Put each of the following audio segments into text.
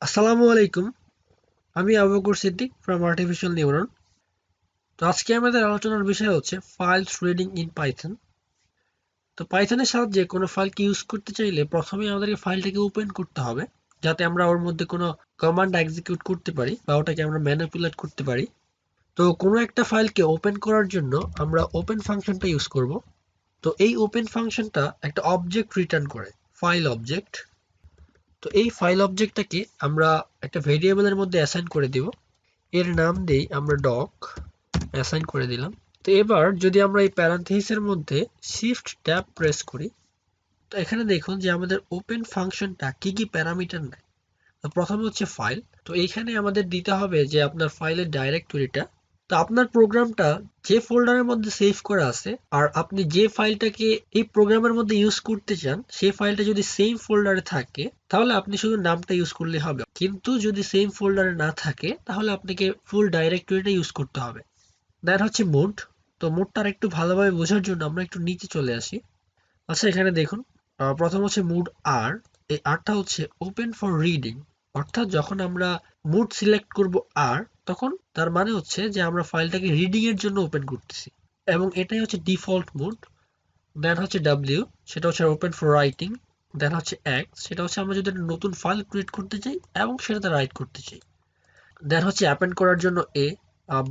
আসসালামু আলাইকুম। আমি Abu Bakr Siddique from artificial neuron. তো আজকে আমাদের আলোচনার বিষয় হচ্ছে ফাইলস রিডিং ইন পাইথন। তো পাইথনের সাহায্যে কোনো ফাইলকে ইউজ করতে চাইলে প্রথমে আমাদেরকে ফাইলটাকে ওপেন করতে হবে, যাতে আমরা ওর মধ্যে কোনো কমান্ড এক্সিকিউট করতে পারি বা ওটাকে আমরা ম্যানিপুলেট করতে পারি। তো কোনো একটা ফাইলকে ওপেন করার জন্য আমরা ওপেন ফাংশনটা ইউজ করব। তো এই ওপেন ফাংশনটা একটা অবজেক্ট রিটার্ন করে, ফাইল অবজেক্ট। তো এই ফাইল অবজেক্টটাকে আমরা একটা ভেরিয়েবলের মধ্যে অ্যাসাইন করে দিব। এর নাম দেই আমরা ডক, অ্যাসাইন করে দিলাম। তো এবার যদি আমরা এই প্যারান্থেসিসের মধ্যে শিফট ট্যাব প্রেস করি, তো এখানে দেখুন যে আমাদের ওপেন ফাংশনটা কি কি প্যারামিটার নেয়। তো প্রথমে হচ্ছে ফাইল। তো এইখানে আমাদের দিতে হবে যে আপনার ফাইলের ডাইরেক্টরিটা। তো আপনার প্রোগ্রামটা যে ফোল্ডারের মধ্যে সেভ করা আছে আর আপনি যে ফাইলটাকে এই প্রোগ্রামের মধ্যে ইউজ করতে চান সেই ফাইলটা যদি সেম ফোল্ডারে থাকে তাহলে আপনি শুধু নামটা ইউজ করলে হবে, কিন্তু যদি সেম ফোল্ডারে না থাকে তাহলে আপনাকে ফুল ডাইরেক্টরিটা ইউজ করতে হবে। দেন হচ্ছে মোড। তো মোডটার একটু ভালোভাবে বোঝার জন্য আমরা একটু নিচে চলে আসি। আচ্ছা, এখানে দেখুন প্রথম হচ্ছে মুড আর। এই আরটা হচ্ছে ওপেন ফর রিডিং, অর্থাৎ যখন আমরা মুড সিলেক্ট করব আর, তখন তার মানে হচ্ছে যে আমরা ফাইলটাকে রিডিং এর জন্য ওপেন করতেছি, এবং এটাই হচ্ছে ডিফল্ট মুড। দেন হচ্ছে ডাব্লিউ, সেটা হচ্ছে ওপেন ফর রাইটিং। দেন হচ্ছে এক্স, সেটা হচ্ছে আমরা যদি একটা নতুন ফাইল ক্রিয়েট করতে চাই এবং সেটাতে রাইট করতে চাই। দেন হচ্ছে অ্যাপেন্ড করার জন্য এ,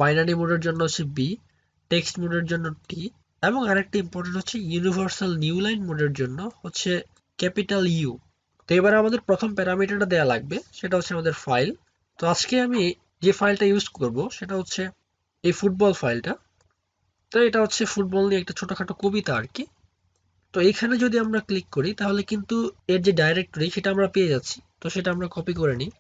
বাইনারি মোডের জন্য হচ্ছে বি, টেক্সট মোডের জন্য টি, এবং আরেকটা ইম্পর্টেন্ট হচ্ছে ইউনিভার্সাল নিউ লাইন মোডের জন্য হচ্ছে ক্যাপিটাল ইউ। তো এবার আমাদের প্রথম প্যারামিটারটা দেওয়া লাগবে, সেটা হচ্ছে আমাদের ফাইল। তো আজকে আমি যে ফাইলটা ইউজ করব সেটা হচ্ছে এই ফুটবল ফাইলটা। তো এটা হচ্ছে ফুটবল নিয়ে একটা ছোটখাটো কবিতা আর কি। তো এইখানে যদি আমরা ক্লিক করি তাহলে কিন্তু এর যে ডাইরেক্টরি সেটা আমরা পেয়ে যাচ্ছি। তো সেটা আমরা কপি করে নিই।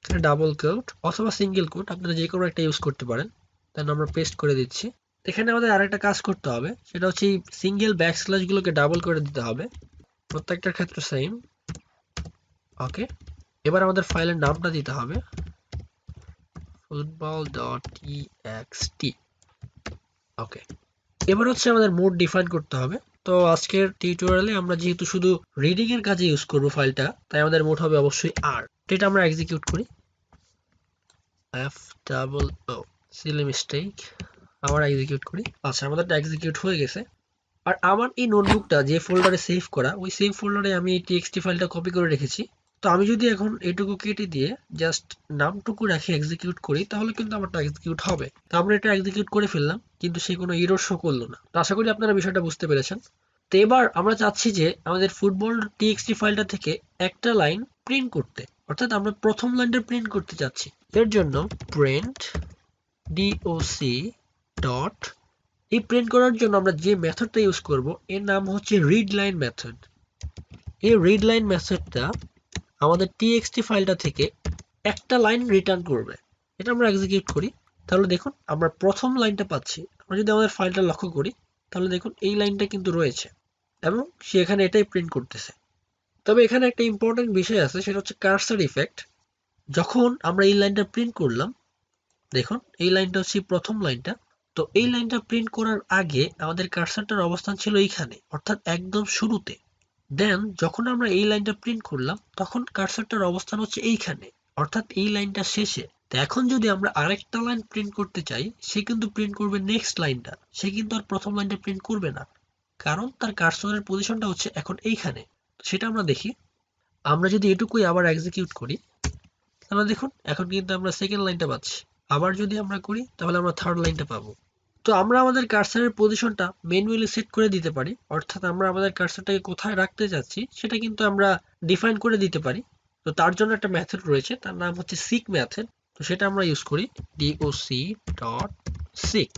এখানে ডাবল কোট অথবা সিঙ্গেল কোট আপনারা যে কোনো একটা ইউজ করতে পারেন। দেন আমরা পেস্ট করে দিচ্ছি। এখানে আমাদের আরেকটা কাজ করতে হবে, সেটা হচ্ছে এই সিঙ্গেল ব্যাকস্ল্যাশ গুলোকে ডাবল করে দিতে হবে, প্রত্যেকটার ক্ষেত্রে সেম। ওকে, এবার আমাদের ফাইলের নামটা দিতে হবে ফুটবল ডট টিএক্সটি। ওকে, এবার হচ্ছে আমাদের মোড ডিফাইন করতে হবে। তো আজকের টিউটোরিয়ালে আমরা যেহেতু শুধু রিডিং এর কাজে ইউজ করব ফাইলটা, তাই আমাদের মোড হবে অবশ্যই আর। এটা আমরা এক্সিকিউট করি। F double O, silly mistake, আবার এক্সিকিউট করি। আচ্ছা, আমাদেরটা এক্সিকিউট হয়ে গেছে। আর আমার এই নোটবুকটা যে ফোল্ডারে সেভ করা, ওই সেম ফোল্ডারে আমি এই টিএক্সটি ফাইলটা কপি করে রেখেছি। তো আমি যদি এখন এটুকু কেটে দিয়ে জাস্ট নামটুকু রেখে এক্সিকিউট করি তাহলে কিন্তু আমারটা এক্সিকিউট হবে। তো আমরা এটা এক্সিকিউট করে ফেললাম, কিন্তু সে কোনো এরর শো করলো না। তো আশা করি আপনারা বিষয়টা বুঝতে পেরেছেন। তো এবার আমরা চাচ্ছি যে আমাদের ফুটবল টিএক্সটি ফাইলটা থেকে একটা লাইন প্রিন্ট করতে, অর্থাৎ আমরা প্রথম লাইনটা প্রিন্ট করতে চাচ্ছি। এর জন্য প্রিন্ট ডিওসি ডট, এই প্রিন্ট করার জন্য আমরা যে মেথডটা ইউজ করব এর নাম হচ্ছে রিড লাইন মেথড। এই রিড লাইন মেথডটা আমাদের টিএক্সটি ফাইলটা থেকে একটা লাইন রিটার্ন করবে। এটা আমরা এক্সিকিউট করি, তাহলে দেখুন আমরা প্রথম লাইনটা পাচ্ছি। আমরা যদি আমাদের ফাইলটা লক্ষ্য করি তাহলে দেখুন এই লাইনটা কিন্তু রয়েছে এবং সে এখানে এটাই প্রিন্ট করতেছে। তবে এখানে একটা ইম্পর্টেন্ট বিষয় আছে, সেটা হচ্ছে কার্সার ইফেক্ট। যখন আমরা এই লাইনটা প্রিন্ট করলাম, দেখুন এই লাইনটা হচ্ছে প্রথম লাইনটা। তো এই লাইনটা প্রিন্ট করার আগে আমাদের কার্সারটার অবস্থান ছিল এইখানে, অর্থাৎ একদম শুরুতে। দেন যখন আমরা এই লাইনটা প্রিন্ট করলাম তখন কার্সারটার অবস্থান হচ্ছে এইখানে, অর্থাৎ এই লাইনটা শেষে। তো এখন যদি আমরা আরেকটা লাইন প্রিন্ট করতে চাই, সে কিন্তু প্রিন্ট করবে নেক্সট লাইনটা, সে কিন্তু আর প্রথম লাইনটা প্রিন্ট করবে না, কারণ তার কার্সরের পজিশনটা হচ্ছে এখন এইখানে। সেটা আমরা দেখি। আমরা যদি এটুকুই আবার এক্সিকিউট করি তাহলে দেখুন এখন কিন্তু আমরা সেকেন্ড লাইনটা পাচ্ছি। আবার যদি আমরা করি তাহলে আমরা থার্ড লাইনটা পাবো। তো আমরা আমাদের কার্সারের পজিশনটা ম্যানুয়ালি সেট করে দিতে পারি, অর্থাৎ আমরা আমাদের কার্সারটাকে কোথায় রাখতে যাচ্ছি সেটা কিন্তু আমরা ডিফাইন করে দিতে পারি। তো তার জন্য একটা মেথড রয়েছে, তার নাম হচ্ছে সিক মেথড। তো সেটা আমরা ইউজ করি ডিওসি ডট সিক।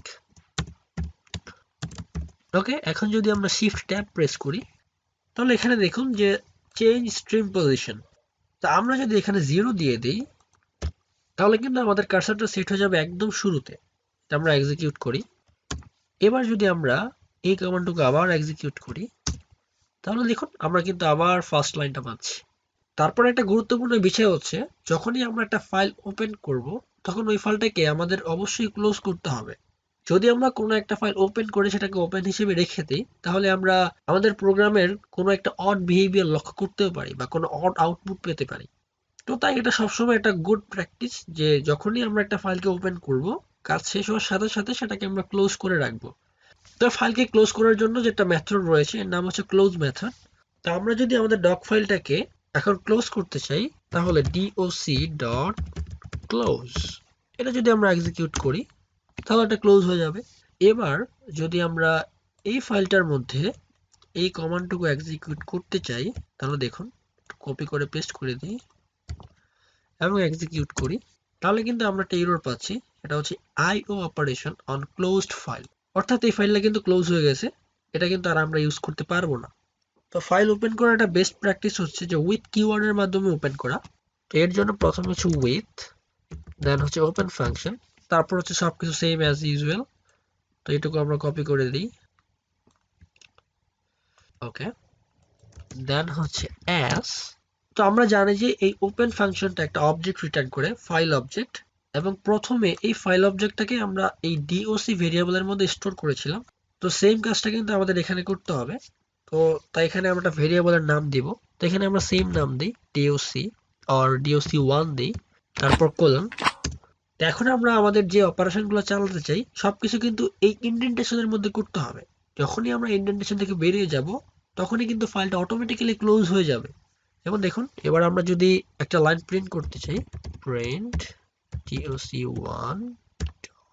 ওকে, এখন যদি আমরা শিফট ট্যাব প্রেস করি তাহলে এখানে দেখুন যে চেঞ্জ স্ট্রিম পজিশন। তো আমরা যদি এখানে 0 দিয়ে দিই তাহলে কিন্তু আমাদের কার্সারটা সেট হয়ে যাবে একদম শুরুতে। এটা আমরা এক্সিকিউট করি। এবার যদি আমরা এই কমান্ডটুকু আবার এক্সিকিউট করি তাহলে দেখুন আমরা কিন্তু আবার ফার্স্ট লাইনটা পাচ্ছি। তারপর একটা গুরুত্বপূর্ণ বিষয় হচ্ছে, যখনই আমরা একটা ফাইল ওপেন করব তখন ওই ফাইলটাকে আমাদের অবশ্যই ক্লোজ করতে হবে। যদি আমরা কোনো একটা ফাইল ওপেন করে সেটাকে ওপেন হিসেবে রেখে দিই তাহলে আমরা আমাদের প্রোগ্রামের কোনো একটা অড বিহেভিয়ার লক্ষ্য করতেও পারি বা কোনো অড আউটপুট পেতে পারি। তো তাই এটা সবসময় একটা গুড প্র্যাকটিস যে যখনই আমরা একটা ফাইলকে ওপেন করব, কাজ শেষ হওয়ার সাথে সাথে সেটাকে আমরা ক্লোজ করে রাখবো। তো ফাইলকে ক্লোজ করার জন্য যেটা মেথড রয়েছে এর নাম হচ্ছে ক্লোজ মেথড। তো আমরা যদি আমাদের ডক ফাইলটাকে এখন ক্লোজ করতে চাই তাহলে doc ডট ক্লোজ এটা যদি আমরা এক্সিকিউট করি তাহলে এটা ক্লোজ হয়ে যাবে। এবার যদি আমরা এই ফাইলটার মধ্যে এই কমান্ডটুকু এক্সিকিউট করতে চাই তাহলে দেখুন কপি করে পেস্ট করে দিই এবং এক্সিকিউট করি, তাহলে কিন্তু আমরা একটা এরর পাচ্ছি। এটা হচ্ছে IO operation on closed file, অর্থাৎ এই ফাইলটা কিন্তু ক্লোজ হয়ে গেছে, এটা কিন্তু আর আমরা ইউজ করতে পারবো না। তো ফাইল ওপেন করার একটা বেস্ট প্র্যাকটিস হচ্ছে যে উইথ কিওয়ার্ডের মাধ্যমে ওপেন করা। তো এর জন্য প্রথমে হচ্ছে উইথ, দেন হচ্ছে ওপেন ফাংশন, তারপর হচ্ছে সবকিছু সেম অ্যাজ ইউজুয়াল। তো এটুকু আমরা কপি করে দিই, ওকে, দেন হচ্ছে অ্যাজ। তো আমরা জানি যে এই ওপেন ফাংশনটা একটা অবজেক্ট রিটার্ন করে, ফাইল অবজেক্ট, এবং প্রথমে এই ফাইল অবজেক্টটাকে আমরা এই doc ভেরিয়েবলের মধ্যে স্টোর করেছিলাম। তো সেম কাজটা কিন্তু আমাদের এখানে করতে হবে। তো তাই এখানে আমরা একটা ভেরিয়েবলের নাম দিব। তো এখানে আমরা সেম নাম দিই doc অর doc1 দিই, তারপর কোলন। এখন আমরা আমাদের যে অপারেশনগুলো চালাতে চাই সবকিছু কিন্তু এই ইন্ডেন্টেশনের মধ্যে করতে হবে। যখনই আমরা ইন্ডেন্টেশন থেকে বেরিয়ে যাব তখনই কিন্তু ফাইলটা অটোমেটিক্যালি ক্লোজ হয়ে যাবে। যেমন দেখুন এবার আমরা যদি একটা লাইন প্রিন্ট করতে চাই, print doc1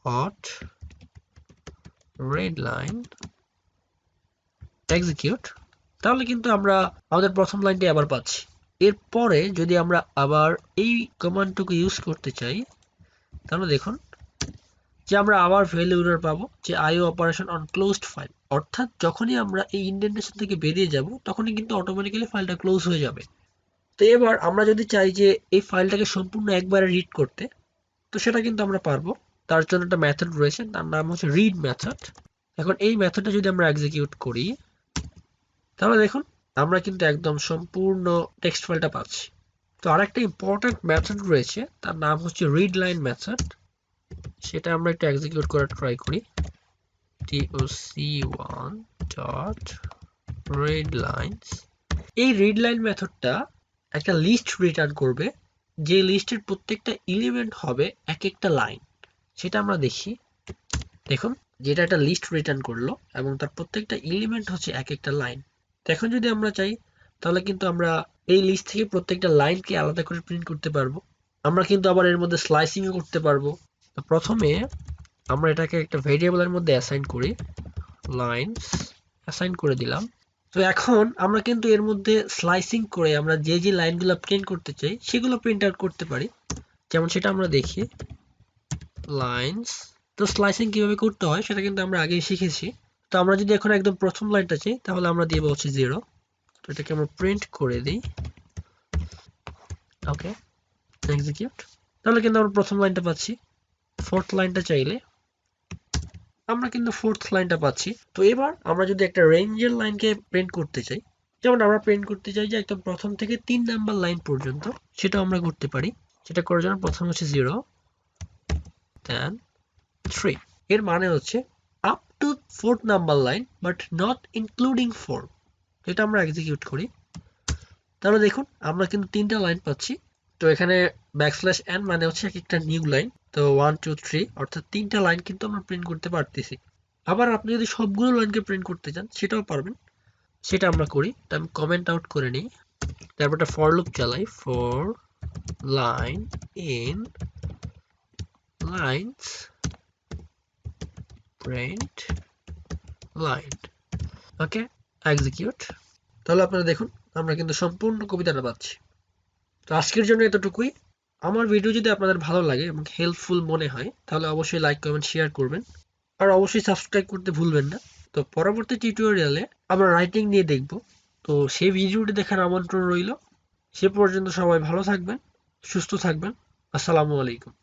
dot red line execute, তাহলে কিন্তু আমরা আমাদের প্রথম লাইনটি আবার পাচ্ছি। এরপরে যদি আমরা আবার এই কমান্ডটুকু ইউজ করতে চাই তাহলে দেখুন যে আমরা আবার ভ্যালু এরর পাবো যে IO operation on closed file, অর্থাৎ যখনই আমরা এই ইন্ডেন্টেশন থেকে বেরিয়ে যাব তখনই কিন্তু অটোমেটিক্যালি ফাইলটা ক্লোজ হয়ে যাবে। তো এবার আমরা যদি চাই যে এই ফাইলটাকে সম্পূর্ণ একবারে রিড করতে, তো সেটা কিন্তু আমরা পারবো। তার জন্য একটা মেথড রয়েছে, তার নাম হচ্ছে রিড মেথড। এখন এই মেথডটা যদি আমরা এক্সিকিউট করি তাহলে দেখুন আমরা কিন্তু একদম সম্পূর্ণ টেক্সট ফাইলটা পাচ্ছি। তো আরেকটা ইম্পর্টেন্ট মেথড রয়েছে, তার নাম হচ্ছে রিড লাইন মেথড। সেটা আমরা একটু এক্সিকিউট করার ট্রাই করি, doc1 ডট রিড লাইনস। এই রিড লাইন মেথডটা একটা লিস্ট রিটার্ন করবে, যে লিস্টের প্রত্যেকটা এলিমেন্ট হবে এক একটা লাইন। সেটা আমরা দেখি, দেখুন যেটা একটা লিস্ট রিটার্ন করলো এবং তার প্রত্যেকটা এলিমেন্ট হচ্ছে এক একটা লাইন। এখন যদি আমরা চাই তাহলে কিন্তু আমরা এই লিস্ট থেকে প্রত্যেকটা লাইনকে আলাদা করে প্রিন্ট করতে পারবো। আমরা কিন্তু আবার এর মধ্যে স্লাইসিংও করতে পারবো। তো প্রথমে আমরা এটাকে একটা ভেরিয়েবলের মধ্যে অ্যাসাইন করি, লাইনস অ্যাসাইন করে দিলাম। তো এখন আমরা কিন্তু এর মধ্যে স্লাইসিং করে আমরা যে যে লাইনগুলো প্রিন্ট করতে চাই সেগুলো প্রিন্ট আউট করতে পারি। যেমন সেটা আমরা দেখি, লাইনস। তো স্লাইসিং কিভাবে করতে হয় সেটা কিন্তু আমরা আগেই শিখেছি। তো আমরা যদি এখন একদম প্রথম লাইনটা চাই তাহলে আমরা দিব হচ্ছে 0। তো এটাকে আমরা প্রিন্ট করে দিই, ওকে, এক্সিকিউট। তাহলে কিন্তু আমরা প্রথম লাইনটা পাচ্ছি। ফোর্থ লাইনটা চাইলে আমরা কিন্তু ফোর্থ লাইনটা পাচ্ছি। তো এবার আমরা যদি একটা রেঞ্জের লাইনকে প্রিন্ট করতে চাই, যেমন আমরা প্রিন্ট করতে চাই যে একদম প্রথম থেকে 3 নাম্বার লাইন পর্যন্ত, সেটা আমরা করতে পারি। সেটা করার জন্য প্রথম হচ্ছে 0 দেন 3। এর মানে হচ্ছে up to 4th number line but not including 4। এটা আমরা এক্সিকিউট করি, তাহলে দেখুন আমরা কিন্তু 3টা লাইন পাচ্ছি। তো এখানে \n মানে হচ্ছে এক একটা নিউ লাইন। তো 1 2 3 অর্থাৎ 3টা লাইন কিন্তু আমরা প্রিন্ট করতে পারতেছি। আবার আপনি যদি সবগুলো লাইনকে প্রিন্ট করতে চান সেটাও পারবেন। সেটা আমরা করি, তো আমি কমেন্ট আউট করে নিই, তারপর একটা ফর লুপ চালাই, for line in lines print line, okay, execute. তাহলে আপনারা দেখুন আমরা কিন্তু সম্পূর্ণ কবিতাটা পাচ্ছি। তো আজকের জন্য এতটুকুই। আমার ভিডিও যদি আপনাদের ভালো লাগে এবং হেল্পফুল মনে হয় তাহলে অবশ্যই লাইক কমেন্ট শেয়ার করবেন, আর অবশ্যই সাবস্ক্রাইব করতে ভুলবেন না। তো পরবর্তী টিউটোরিয়ালে আমরা রাইটিং নিয়ে দেখব, তো সেই ভিডিওটি দেখার আমন্ত্রণ রইল। সে পর্যন্ত সবাই ভালো থাকবেন, সুস্থ থাকবেন। আসসালামু আলাইকুম।